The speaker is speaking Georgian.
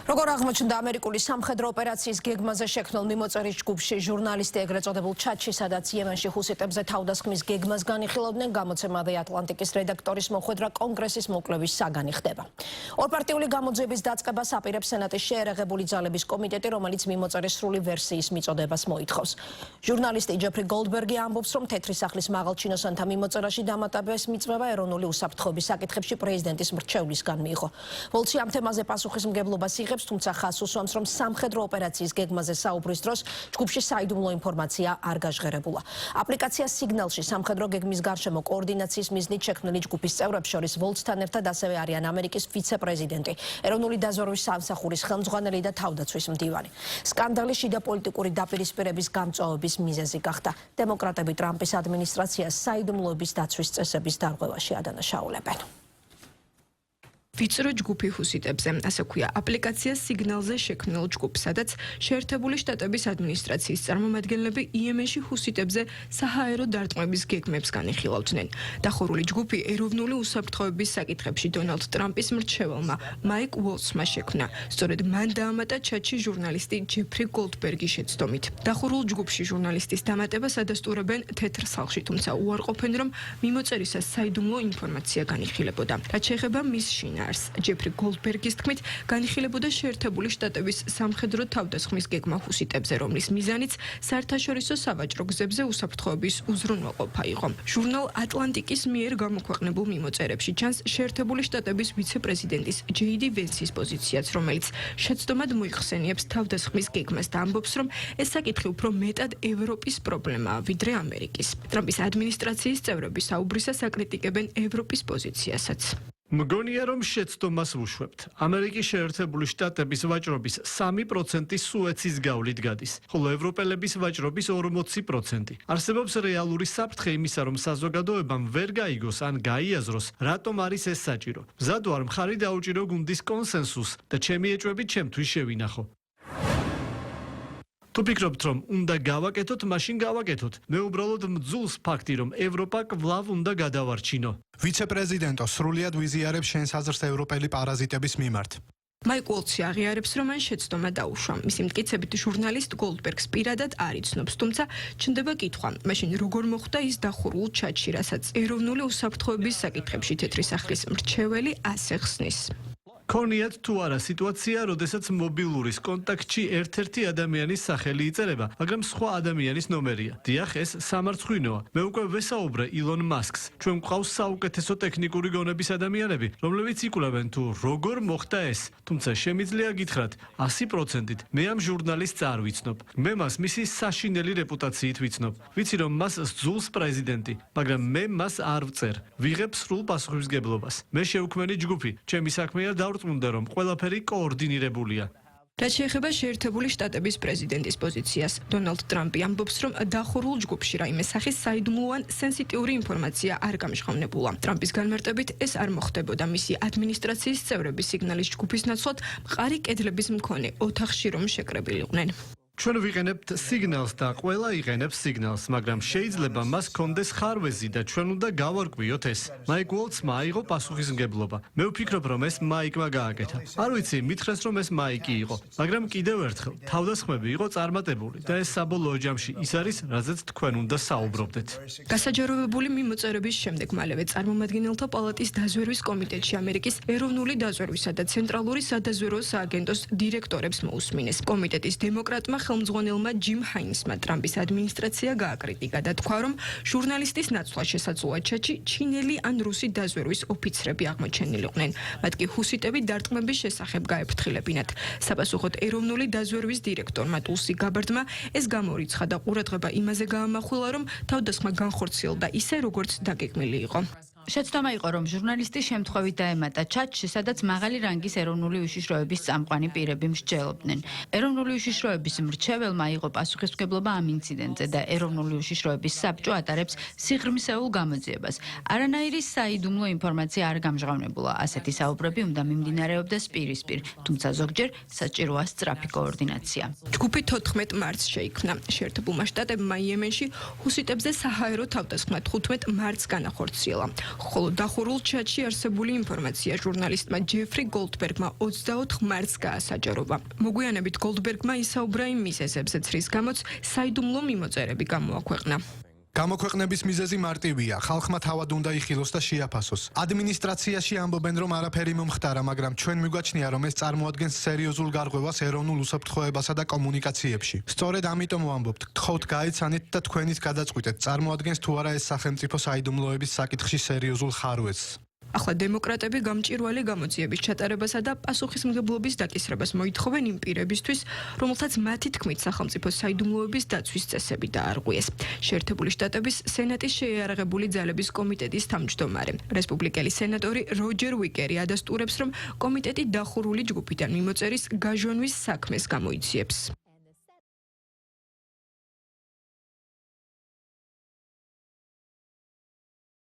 როგორ აღმოჩნდა ამერიკული სამხედრო ოპერაციის გეგმაზე შექმნილ მიმოწერის ჯგუფში ჟურნალისტი ეგრეთ წოდებულ ჩადში, სადაც იემენში ჰუსიტებზე თავდასხმის გეგმას განიხილავდნენ, გამოცემა The Atlantic-ის რედაქტორის მოხვედრა კონგრესის მოკვლევის საგანი ხდება. ორპარტიული გამოძიების დაწყებას აპირებს სენატის შეერაღებული ძალების კომიტეტი, რომელიც მიმოწერის სრული ვერსიის მიწოდებას მოითხოვს. ჟურნალისტი ჯეფრი გოლდბერგი ამბობს, რომ თეთრი სახლის მაღალჩინოსანთა მიმოწერაში დამატებას მიწვევა ეროვნული უსაფრთხოების საკითხებში პრეზიდენტის მრჩევლისგან მიიღო. ვოლცი ამ თემაზე პასუხისმგებლობას იღებს, თუმცა ხაზს უსვამს, რომ სამხედრო ოპერაციის გეგმაზე საუბრის დროს ჯგუფში საიდუმლო ინფორმაცია არ გაჟღერებულა. აპლიკაცია სიგნალში სამხედრო გეგმის გარშემო კოორდინაციის მიზნით შექმნილი ჯგუფის წევრებს შორის ვოლცთან ერთად ასევე არიან ამერიკის ვიცე-პრეზიდენტი, ეროვნული დაზვერვის სამსახურის ხელმძღვანელი და თავდაცვის მდივანი. სკანდალი შიდა პოლიტიკური დაპირისპირების გამწვავების მიზეზი გახდა. დემოკრატები ტრამპის ადმინისტრაციას საიდუმლოების დაცვის წესების დარღვევაში ადანაშაულებენ. ვიწრო ჯგუფი ჰუსიტებზე, ასე ქვია, აპლიკაცია სიგნალზე შექმნილ ჯგუფს, სადაც შეერთებული შტატების ადმინისტრაციის წარმომადგენლები იემენში ჰუსიტებზე საჰაერო დარტყმების გეგმებს განიხილავდნენ. დახურული ჯგუფი ეროვნული უსაფრთხოების საკითხებში დონალდ ტრამპის მრჩეველმა მაიკ უოლცმა შექმნა. სწორედ მან დაამატა ჩადში ჟურნალისტი ჯეფრი გოლდბერგის შეცდომით. დახურულ ჯგუფში ჟურნალისტის დამატებას ადასტურებენ თეთრ სახლში, თუმცა უარყოფენ, რომ მიმოწერისას საიდუმლო ინფორმაცია განიხილებოდა. რაც შეეხება მის შინაარსს, ჯეფრი გოლდბერგის თქმით, განიხილებოდა შეერთებული შტატების სამხედრო თავდასხმის გეგმა ჰუსიტებზე, რომლის მიზანიც საერთაშორისო სავაჭრო გზებზე უსაფრთხოების უზრუნველყოფა იყო. ჟურნალ ატლანტიკის მიერ გამოქვეყნებულ მიმოწერებში ჩანს შეერთებული შტატების ვიცე-პრეზიდენტის ჯეიდი ვენსის პოზიციაც, რომელიც შეცდომად მოიხსენიებს თავდასხმის გეგმას და ამბობს, რომ ეს საკითხი უფრო მეტად ევროპის პრობლემაა, ვიდრე ამერიკის. ტრამპის ადმინისტრაციის წევრები საუბრისას აკრიტიკებენ ევროპის პოზიციასაც. მგონია, რომ შეცდომას ვუშვებთ. ამერიკის შეერთებული შტატების ვაჭრობის 3% სუეცის გავლით გადის, ხოლო ევროპელების ვაჭრობის 40%. არსებობს რეალური საფრთხე იმისა, რომ საზოგადოებამ ვერ გაიგოს ან გაიაზროს, რატომ არის ეს საჭირო. მზად ვარ მხარი დაუჭირო გუნდის კონსენსუსს და ჩემი ეჭვებით ჩემთვის შევინახო. თუ ფიქრობთ, რომ უნდა გავაკეთოთ, მაშინ გავაკეთოთ. მე უბრალოდ მძულს ფაქტი, რომ ევროპა კვლავ უნდა გადავარჩინო. ვიცე-პრეზიდენტო, სრულიად ვიზიარებს შენს აზრს ევროპელი პარაზიტების მიმართ. მაიკ უოლცი აღიარებს, რომ მან შეცდომა დაუშვა. მისი მტკიცებით ჟურნალისტ გოლდბერგს პირადად არ იცნობს, თუმცა ჩნდება კითხვა, მაშინ როგორ მოხვდა ის დახურულ ჩადში, რასაც ეროვნული უსაფრთხოების საკითხებში თეთრი სახლის მრჩეველი ასე ხსნის. ქონიათ თუ არა სიტუაცია, როდესაც მობილურის კონტაქტში ერთ-ერთი ადამიანის სახელი იწერება, მაგრამ სხვა ადამიანის ნომერია. დიახ, ეს სამარცხვინოა. მე უკვე ვესაუბრე ილონ მასკს. ჩვენ გვყავს საუკეთესო ტექნიკური გონების ადამიანები, რომლებიც იკვლევენ თუ როგორ მოხდა ეს. თუმცა შემიძლია გითხრათ, 100%-ით მე ამ ჟურნალისტს არ ვიცნობ. მე მას მისი საშინელი რეპუტაციით ვიცნობ. ვიცი, რომ მას სძულს პრეზიდენტი, მაგრამ მე მას არ ვწერ. ვიღებ სრულ პასუხისმგებლობას. მე შევქმენი ჯგუფი, ჩემი საქმეა წმუნდა, რომ ყველაფერი კოორდინირებულია. რაც შეეხება შეერთებული შტატების პრეზიდენტის პოზიციას, დონალდ ტრამპი ამბობს, რომ დახურულ ჯგუფში რაიმე სახის საიდუმლო ან სენსიტიური ინფორმაცია არ გამჟღავნებულა. ტრამპის განმარტებით ეს არ მოხდებოდა მისი ადმინისტრაციის წევრების სიგნალის ჯგუფის ნაცვლად მყარი კედლების მქონე ოთახში რომ შეკრებილიყვნენ. ჩვენ ვიყენებთ სიგნალს და ყველა იყენებს სიგნალს, მაგრამ შეიძლება მას კონდეს ხარვეზი და ჩვენ უნდა გავარკვიოთ ეს. მაიკ უოლცმა აიღო პასუხისმგებლობა. მე ვფიქრობ, რომ ეს მაიკმა გააკეთა. არ ვიცი, მითხრეს, რომ ეს მაიკი იყო, მაგრამ კიდევ ერთხელ, თავდასხმები იყო წარმატებული და ეს საბოლოო ჯამში ის არის, რაზეც თქვენ უნდა საუბრობდეთ. გასაჯაროვებული მიმოწერების შემდეგ მალევე წარმომადგენელთა პალატის დაზვერვის კომიტეტში ამერიკის ეროვნული დაზვერვისა და ცენტრალური სადაზვერვო სააგენტოს დირექტორებს მოусმინეს. კომიტეტის დემოკრატმა ხელმძღვანელმა ჯიმ ჰაინსმა ტრამპის ადმინისტრაცია გააკრიტიკა და თქვა, რომ ჟურნალისტის ნაცვლად შესაძლოა ჩადში ჩინელი ან რუსი დაზვერვის ოფიცრები აღმოჩენილიყვნენ. მათ კი ჰუსიტები დარტყმების შესახებ გაეფრთხილებინათ. sapasუხოდ ეროვნული დაზვერვის დირექტორმა ტულსი გაბარდმა ეს გამორიცხა და ყურადღება იმაზე გაამახვილა, რომ თავდასხმა განხორციელდა ისე, როგორც დაგეგმილი იყო. შეცდომა იყო, რომ ჟურნალისტის შემთხვევით დაემატა ჩადში, სადაც მაღალი რანგის ეროვნული უშიშროების წამყვანი პირები მსჯელობდნენ. ეროვნული უშიშროების მრჩეველმა იყო პასუხისმგებლობა ამ ინციდენტზე და ეროვნული უშიშროების საბჭო ატარებს სიღრმისეულ გამოძიებას. არანაირი საიდუმლო ინფორმაცია არ გამჟღავნებულა. ასეთი საუბრები უნდა მიმდინარეობდეს პირისპირ, თუმცა ზოგჯერ საჭიროა სწრაფი კოორდინაცია. ჯგუფი 14 მარტს შეიქმნა. შეერთებულმა შტატებმა იემენში ჰუსიტებზე საჰაერო თავდასხმა 15 მარტს განახორციელა. ხოლო დახურულ ჩატში არსებული ინფორმაცია ჟურნალისტმა ჯეფრი გოლდბერგმა 24 მარტს გაასაჯაროვა. მოგვიანებით გოლდბერგმა ისაუბრა იმ მიზეზებზეც, რის გამოც საიდუმლო მიმოწერები გამოაქვეყნა. გამოქვეყნების მიზეზი მარტივია. ხალხმა თავად უნდა იხილოს და შეაფასოს. ადმინისტრაციაში ამბობენ, რომ არაფერი მომხდარა, მაგრამ ჩვენ მიგვაჩნია, რომ ეს წარმოადგენს სერიოზულ გარღვევას ეროვნულ უსაფრთხოებასა და კომუნიკაციებში. სწორედ ამიტომ ვამბობთ, გთხოვთ გაეცანით და თქვენით გადაწყვიტეთ, წარმოადგენს თუ არა ეს სახელმწიფო საიდუმლოების საკითხში სერიოზულ ხარვეზს. ახლა დემოკრატები გამჭვირვალე გამოძიების ჩატარებასა და პასუხისმგებლობის დაკისრებას მოითხოვენ იმ პირებისთვის, რომელთაც მათი თქმით სახელმწიფო საიდუმლოების დაცვის წესები დაარღვიეს. შეერთებული შტატების სენატის შეიარაღებული ძალების კომიტეტის თავმჯდომარე, რესპუბლიკელი სენატორი როჯერ უიკერი ადასტურებს, რომ კომიტეტი დახურული ჯგუფიდან მიმოწერის გაჟონვის საქმეს გამოიციებს.